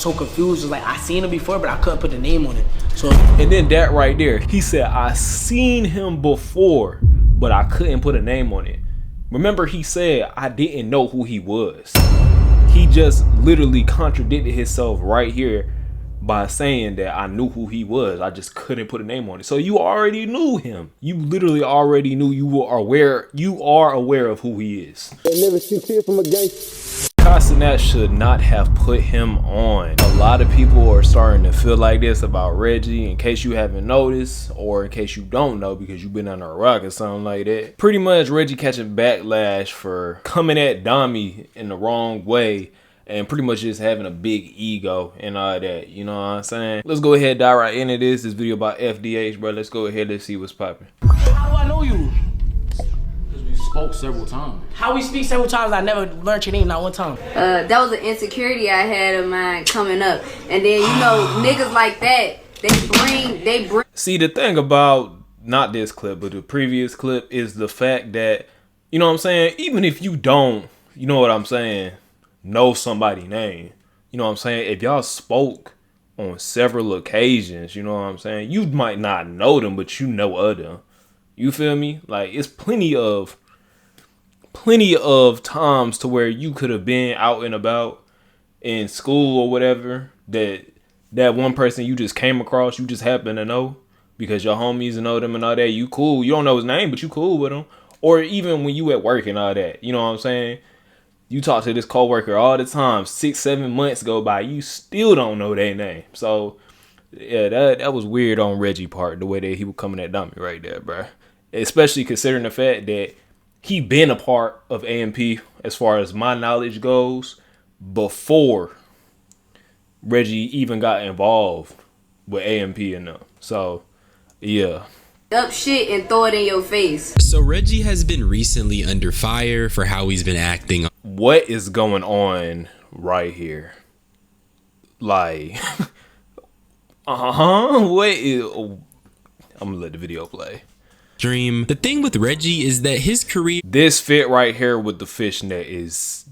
so confused. It was like I seen him before, but I couldn't put the name on it. So and then that right there, he said I seen him before, but I couldn't put a name on it. Remember, he said I didn't know who he was. He just literally contradicted himself right here by saying that I knew who he was. I just couldn't put a name on it. So you already knew him. You literally already knew. You are aware of who he is. They never shoot here from a gangster. Cenat should not have put him on. A lot of people are starting to feel like this about Reggie, in case you haven't noticed, or in case you don't know because you've been under a rock or something like that. Pretty much Reggie catching backlash for coming at Dami in the wrong way and pretty much just having a big ego and all that, you know what I'm saying? Let's go ahead and dive right into this video about FDH, bro. Let's go ahead, let's see what's popping. how do I know you? We spoke several times. How we speak several times, I never learned your name, not one time. That was an insecurity I had of mine coming up. And then, you know, niggas like that, they bring. See, the thing about, not this clip, but the previous clip is the fact that, you know what I'm saying? Even if you don't, you know what I'm saying, know somebody's name, you know what I'm saying? If y'all spoke on several occasions, you know what I'm saying? You might not know them, but you know of them. You feel me? Like, it's plenty of times to where you could have been out and about in school or whatever, that one person you just came across, you just happen to know because your homies know them and all that. You cool. You don't know his name, but you cool with him. Or even when you at work and all that, you know what I'm saying? You talk to this coworker all the time, 6-7 months go by, you still don't know their name. So yeah, that was weird on Reggie part, the way that he was coming at Dami right there, bro. Especially considering the fact that he been a part of AMP, as far as my knowledge goes, before Reggie even got involved with AMP and them. So yeah. Up shit and throw it in your face. So Reggie has been recently under fire for how he's been acting. What is going on right here? Like, what is... I'm gonna let the video play. Dream. The thing with Reggie is that his career, this fit right here with the fishnet, is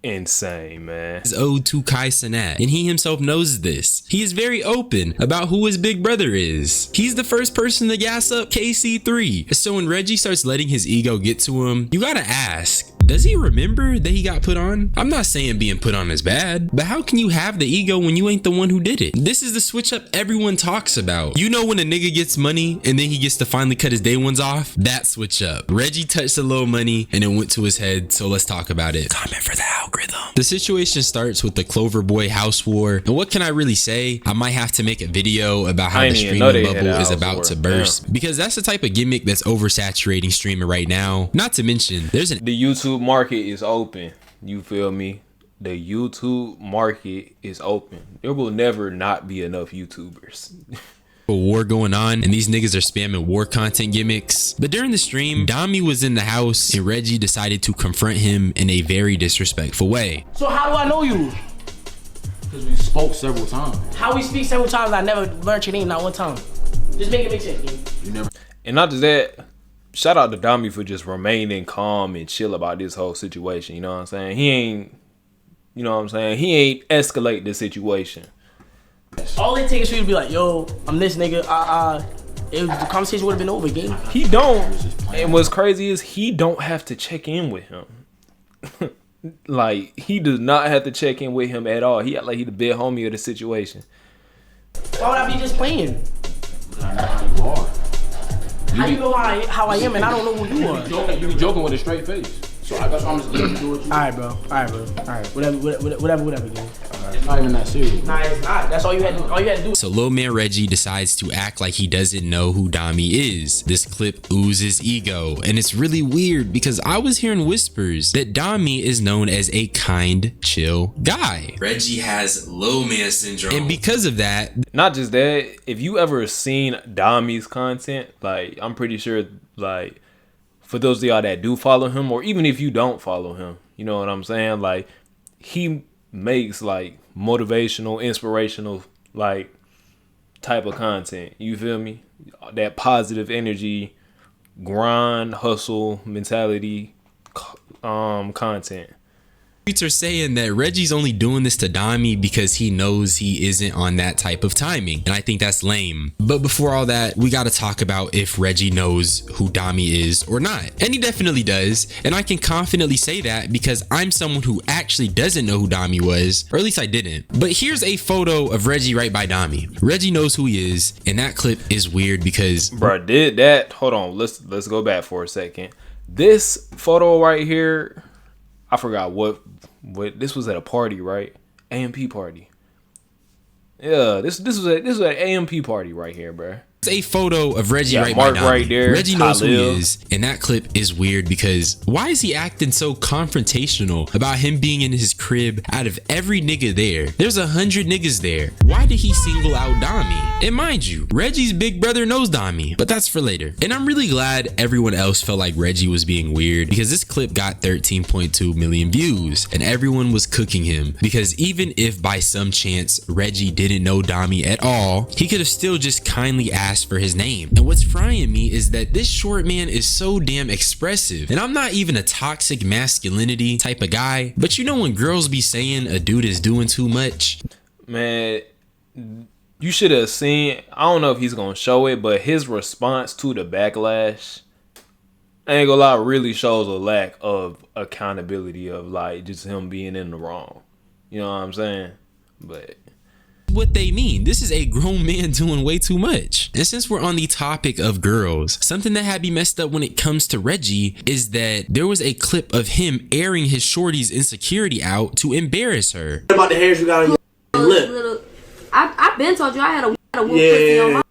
insane, man. is owed to Cenat, and he himself knows this. He is very open about who his big brother is. He's the first person to gas up KC3. So when Reggie starts letting his ego get to him, you gotta ask, does he remember that he got put on? I'm not saying being put on is bad, but how can you have the ego when you ain't the one who did it? This is the switch up everyone talks about. You know, when a nigga gets money and then he gets to finally cut his day ones off? That switch up. Reggie touched a little money and it went to his head, so let's talk about it. Comment for the algorithm. The situation starts with the Clover Boy house war, and what can I really say? I might have to make a video about how the streaming bubble is about to burst, because that's the type of gimmick that's oversaturating streaming right now. Not to mention, there's the YouTube market is open. You feel me? The YouTube market is open. There will never not be enough YouTubers. a war going on and these niggas are spamming war content gimmicks. But during the stream, Dami was in the house and Reggie decided to confront him in a very disrespectful way. So how do I know you? Because we spoke several times. How we speak several times, I never learned your name, not one time. Just make it make sense, man. You never. And not just that, shout out to Dami for just remaining calm and chill about this whole situation. You know what I'm saying? He ain't, you know what I'm saying? He ain't escalate the situation. All it takes is for you to be like, yo, I'm this nigga. The conversation would have been over, gang. He don't. And what's crazy is he don't have to check in with him. Like, he does not have to check in with him at all. He act like he the big homie of the situation. Why would I be just playing? I know how you are. How you know how I am and I don't know who you are? You be joking with a straight face. So that's why I'm just letting you do what you do. Alright, bro. Alright. Whatever, gang. It's not even that serious. Nah, it's not. That's all you had to do. So Lil Man Reggie decides to act like he doesn't know who Dami is. This clip oozes ego, and it's really weird because I was hearing whispers that Dami is known as a kind, chill guy. Reggie has Lil Man syndrome, and because of that, not just that, if you ever seen Dami's content, like, I'm pretty sure, like, for those of y'all that do follow him, or even if you don't follow him, you know what I'm saying? Like, he makes like motivational, inspirational, like, type of content. You feel me? That positive energy, grind, hustle mentality, content. Tweets are saying that Reggie's only doing this to Dami because he knows he isn't on that type of timing, and I think that's lame. But before all that, we gotta talk about if Reggie knows who Dami is or not. And he definitely does, and I can confidently say that because I'm someone who actually doesn't know who Dami was, or at least I didn't. But here's a photo of Reggie right by Dami. Reggie knows who he is, and that clip is weird because Bruh, did that, hold on, let's go back for a second. This photo right here, I forgot what this was at a party, right? AMP party. Yeah, this was an AMP party right here, bruh. a photo of Reggie right Mark by Dami. right there. Reggie knows who he is, and that clip is weird because why is he acting so confrontational about him being in his crib out of every nigga there? There's 100 niggas there. Why did he single out Dami? And mind you, Reggie's big brother knows Dami, but that's for later. And I'm really glad everyone else felt like Reggie was being weird because this clip got 13.2 million views and everyone was cooking him because even if by some chance Reggie didn't know Dami at all, he could have still just kindly asked for his name. And what's frying me is that this short man is so damn expressive, and I'm not even a toxic masculinity type of guy, but you know when girls be saying a dude is doing too much? Man, you should have seen, I don't know if he's gonna show it, but his response to the backlash, I ain't gonna lie, really shows a lack of accountability of like just him being in the wrong. You know what I'm saying? But what they mean. This is a grown man doing way too much. And since we're on the topic of girls, something that had me messed up when it comes to Reggie is that there was a clip of him airing his shorty's insecurity out to embarrass her. What about the hairs you got on your lip? I've been told you I had a whoop pussy on my.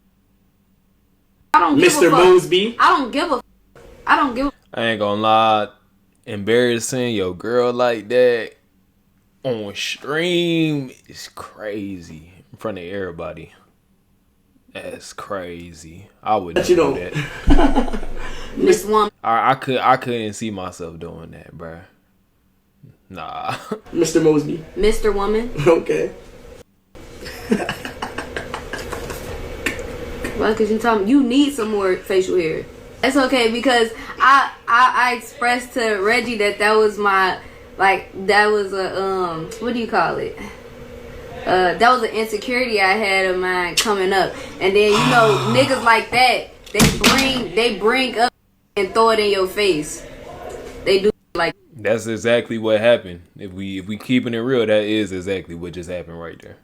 I don't give Mr. a fuck. Mosby. I don't give a. I ain't gonna lie, embarrassing your girl like that on stream is crazy in front of everybody. That's crazy. I wouldn't do that. Miss Woman. I couldn't see myself doing that, bruh. Nah. Mr. Mosby. Mr. Woman. Okay. Well, cause you need some more facial hair. That's okay because I expressed to Reggie that was my. Like, that was a, what do you call it? That was an insecurity I had of mine coming up. And then, you know, niggas like that, they bring up and throw it in your face. They do like. That's exactly what happened. If we keeping it real, that is exactly what just happened right there.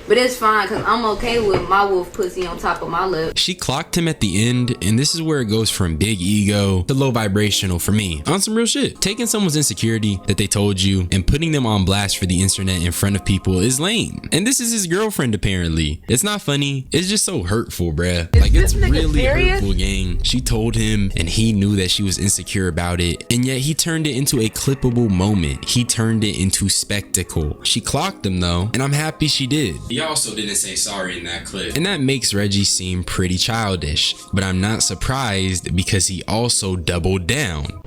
But it's fine because I'm okay with my wolf pussy on top of my lip. She clocked him at the end, and this is where it goes from big ego to low vibrational for me. On some real shit. Taking someone's insecurity that they told you and putting them on blast for the internet in front of people is lame. And this is his girlfriend apparently. It's not funny. It's just so hurtful, bruh. Like, it's really hurtful, gang. She told him and he knew that she was insecure about it, and yet he turned it into a clippable moment. He turned it into spectacle. She clocked him though, and I'm happy she did. He also didn't say sorry in that clip. And that makes Reggie seem pretty childish, but I'm not surprised because he also doubled down.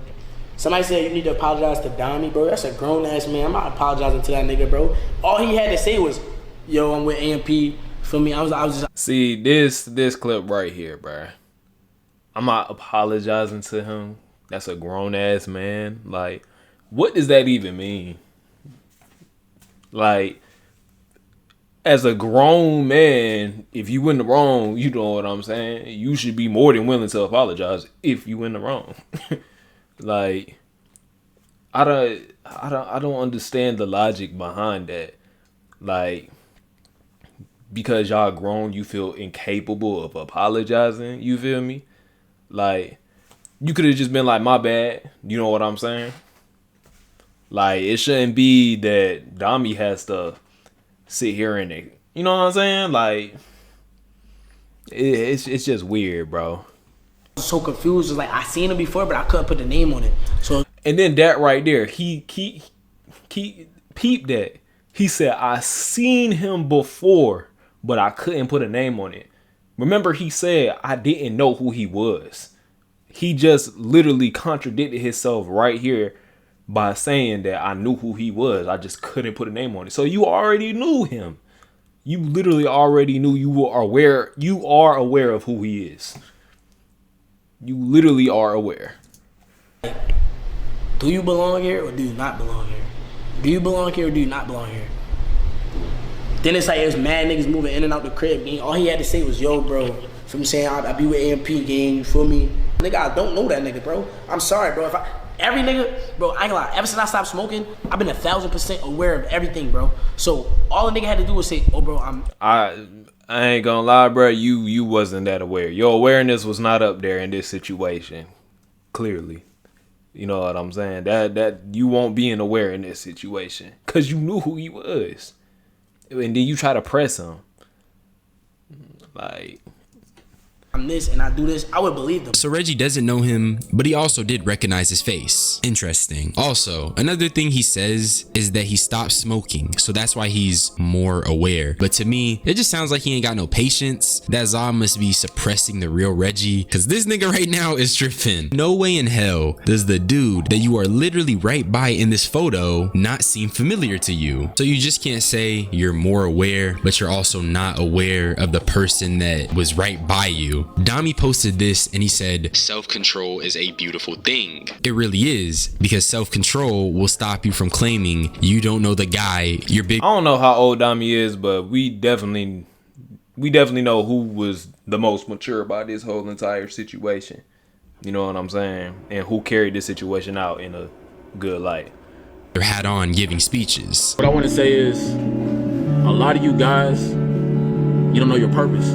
Somebody said you need to apologize to Dami, bro. That's a grown ass man. I'm not apologizing to that nigga, bro. All he had to say was, yo, I'm with AMP. For me, I was just. See, this clip right here, bruh. I'm not apologizing to him. That's a grown ass man. Like, what does that even mean? Like, as a grown man, if you in the wrong, you know what I'm saying? You should be more than willing to apologize if you in the wrong. Like, I don't understand the logic behind that. Like, because y'all grown, you feel incapable of apologizing. You feel me? Like, you could have just been like, my bad. You know what I'm saying? Like, it shouldn't be that Dami has to sit here and, you know what I'm saying? Like, it's just weird, bro. So confused. It's like I seen him before, but I couldn't put the name on it. So and then that right there, he peeped that. He said, I seen him before, but I couldn't put a name on it. Remember, he said I didn't know who he was. He just literally contradicted himself right here by saying that I knew who he was. I just couldn't put a name on it. So you already knew him. You literally already knew. You are aware of who he is. You literally are aware. Do you belong here or do you not belong here? Do you belong here or do you not belong here? Then it's like there's mad niggas moving in and out the crib, gang. All he had to say was, yo, bro. From saying I be with AMP, gang, you feel me? Nigga, I don't know that nigga, bro. I'm sorry, bro. Every nigga, bro, I ain't gonna lie. Ever since I stopped smoking, I've been 1,000% aware of everything, bro. So all a nigga had to do was say, oh, bro, I ain't gonna lie, bro. You wasn't that aware. Your awareness was not up there in this situation. Clearly, you know what I'm saying. That you won't be aware in this situation because you knew who he was, and then you try to press him. Like, I'm this and I do this, I would believe them. So Reggie doesn't know him, but he also did recognize his face. Interesting. Also, another thing he says is that he stopped smoking, so that's why he's more aware. But to me, it just sounds like he ain't got no patience. That Zah must be suppressing the real Reggie, because this nigga right now is tripping. No way in hell does the dude that you are literally right by in this photo not seem familiar to you. So you just can't say you're more aware, but you're also not aware of the person that was right by you. Dami posted this and he said, self-control is a beautiful thing. It really is, because self-control will stop you from claiming you don't know the guy you're big. I don't know how old Dami is, but we definitely know who was the most mature about this whole entire situation. You know what I'm saying? And who carried this situation out in a good light. Or had on giving speeches. What I want to say is, a lot of you guys, you don't know your purpose.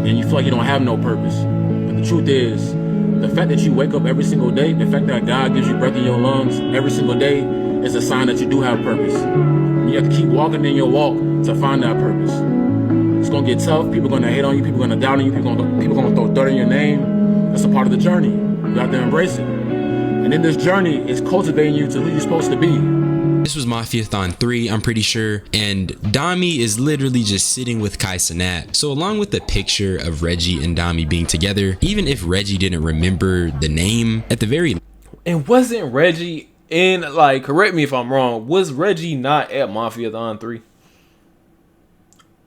And you feel like you don't have no purpose. But the truth is, the fact that you wake up every single day, the fact that God gives you breath in your lungs every single day is a sign that you do have purpose. You have to keep walking in your walk to find that purpose. It's gonna get tough, people are gonna hate on you, people are gonna doubt on you, people are gonna throw dirt in your name. That's a part of the journey. You have to embrace it. And in this journey, it's cultivating you to who you're supposed to be. This was Mafia-thon 3, I'm pretty sure, and Dami is literally just sitting with Cenat. So along with the picture of Reggie and Dami being together, even if Reggie didn't remember the name, at the very... And wasn't Reggie in, like, correct me if I'm wrong, was Reggie not at Mafia-thon 3?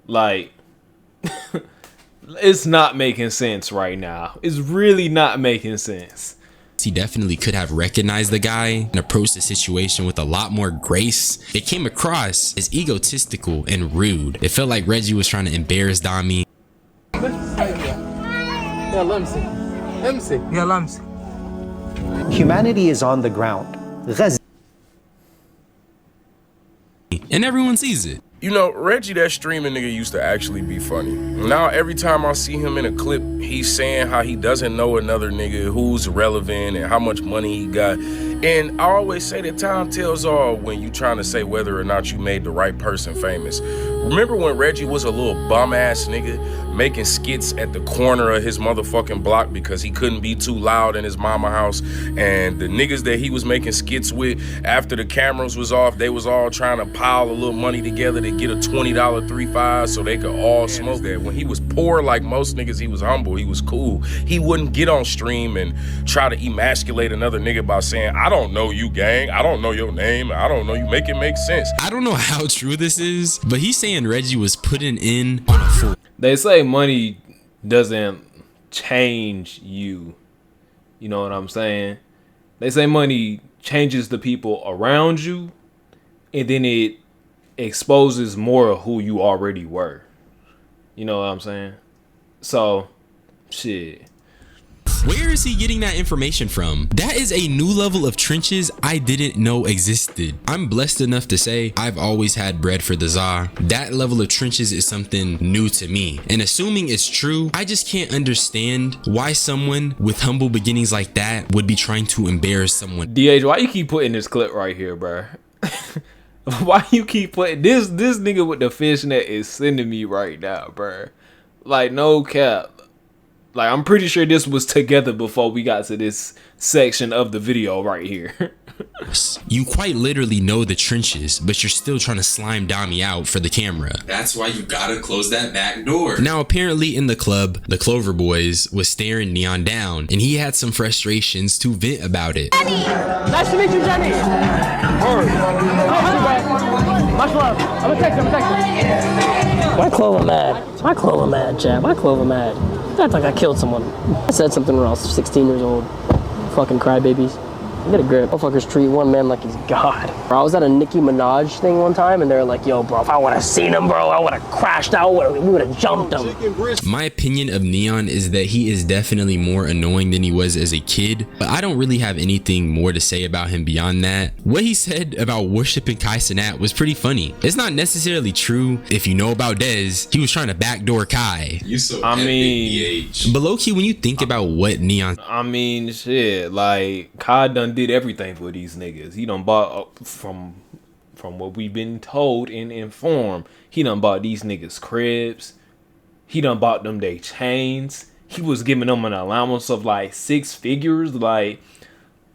Like, it's not making sense right now. It's really not making sense. He definitely could have recognized the guy and approached the situation with a lot more grace. It came across as egotistical and rude. It felt like Reggie was trying to embarrass Dami. Humanity is on the ground. And everyone sees it. You know, Reggie, that streaming nigga, used to actually be funny. Now, every time I see him in a clip, he's saying how he doesn't know another nigga who's relevant and how much money he got. And I always say that time tells all when you trying to say whether or not you made the right person famous. Remember when Reggie was a little bum-ass nigga making skits at the corner of his motherfucking block because he couldn't be too loud in his mama house, and the niggas that he was making skits with after the cameras was off, they was all trying to pile a little money together to get a $20 3-5 so they could all smoke that. When he was poor like most niggas, he was humble, he was cool. He wouldn't get on stream and try to emasculate another nigga by saying, I don't know you, gang, I don't know your name, I don't know you, make it make sense. I don't know how true this is, but he's saying Reggie was putting in on a full. They say money doesn't change you. You know what I'm saying? They say money changes the people around you, and then it exposes more of who you already were. You know what I'm saying? So, shit. Where is he getting that information from? That is a new level of trenches I didn't know existed. I'm blessed enough to say I've always had bread for the Zah. That level of trenches is something new to me. And assuming it's true, I just can't understand why someone with humble beginnings like that would be trying to embarrass someone. DH, why you keep putting this clip right here, bro? Why you keep putting this nigga with the fishnet is sending me right now, bro. Like, no cap. Like, I'm pretty sure this was together before we got to this section of the video right here. You quite literally know the trenches, but you're still trying to slime Dami out for the camera. That's why you gotta close that back door. Now, apparently in the club, the Clover Boys was staring Neon down, and he had some frustrations to vent about it. Jenny! Nice to meet you, Jenny! Much love. I'm gonna text you. Why Clover mad? Why Clover mad, Chad? Why Clover mad? I act like I killed someone. I said something when I was 16 years old. Fucking crybabies. Get a grip. Motherfuckers treat one man like he's God. Bro, I was at a Nicki Minaj thing one time, and they're like, yo, bro, if I would have seen him, bro, I would have crashed out. We would have jumped him. My opinion of Neon is that he is definitely more annoying than he was as a kid, but I don't really have anything more to say about him beyond that. What he said about worshiping Kai Cenat was pretty funny. It's not necessarily true. If you know about Dez, he was trying to backdoor Kai. You so I mean, but low-key, when you think about what Neon... I mean, shit, like, Kai done did everything for these niggas. He done bought, from what we've been told and informed, he done bought these niggas cribs. He done bought them they chains. He was giving them an allowance of like 6 figures. Like,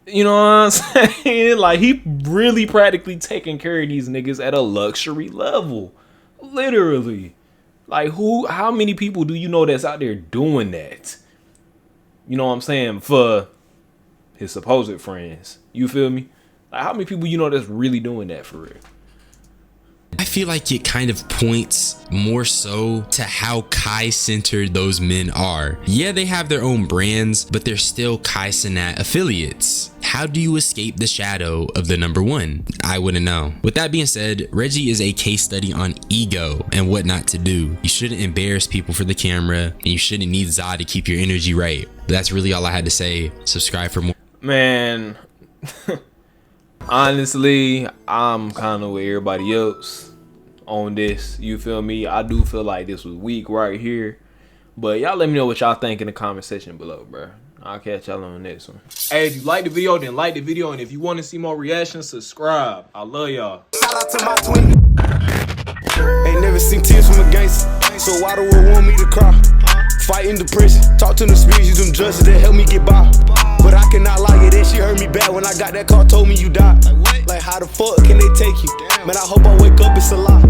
you know what I'm saying? Like, he really practically taking care of these niggas at a luxury level. Literally. Like, how many people do you know that's out there doing that? You know what I'm saying? For his supposed friends. You feel me? Like, how many people you know that's really doing that for real? I feel like it kind of points more so to how Kai-centered those men are. Yeah, they have their own brands, but they're still Kai Cenat affiliates. How do you escape the shadow of the number one? I wouldn't know. With that being said, Reggie is a case study on ego and what not to do. You shouldn't embarrass people for the camera, and you shouldn't need Zah to keep your energy right. But that's really all I had to say. Subscribe for more. Man, honestly, I'm kind of with everybody else on this. You feel me? I do feel like this was weak right here. But y'all let me know what y'all think in the comment section below, bro. I'll catch y'all on the next one. Hey, if you like the video, then like the video. And if you want to see more reactions, subscribe. I love y'all. Shout out to my twin. Ain't never seen tears from a gangster, so why do I want me to cry? Fighting depression, talk to the spirits, use them judges that help me get by. But I cannot lie, it, she hurt me bad when I got that car, told me you died. Like how the fuck can they take you? Man, I hope I wake up, it's a lie.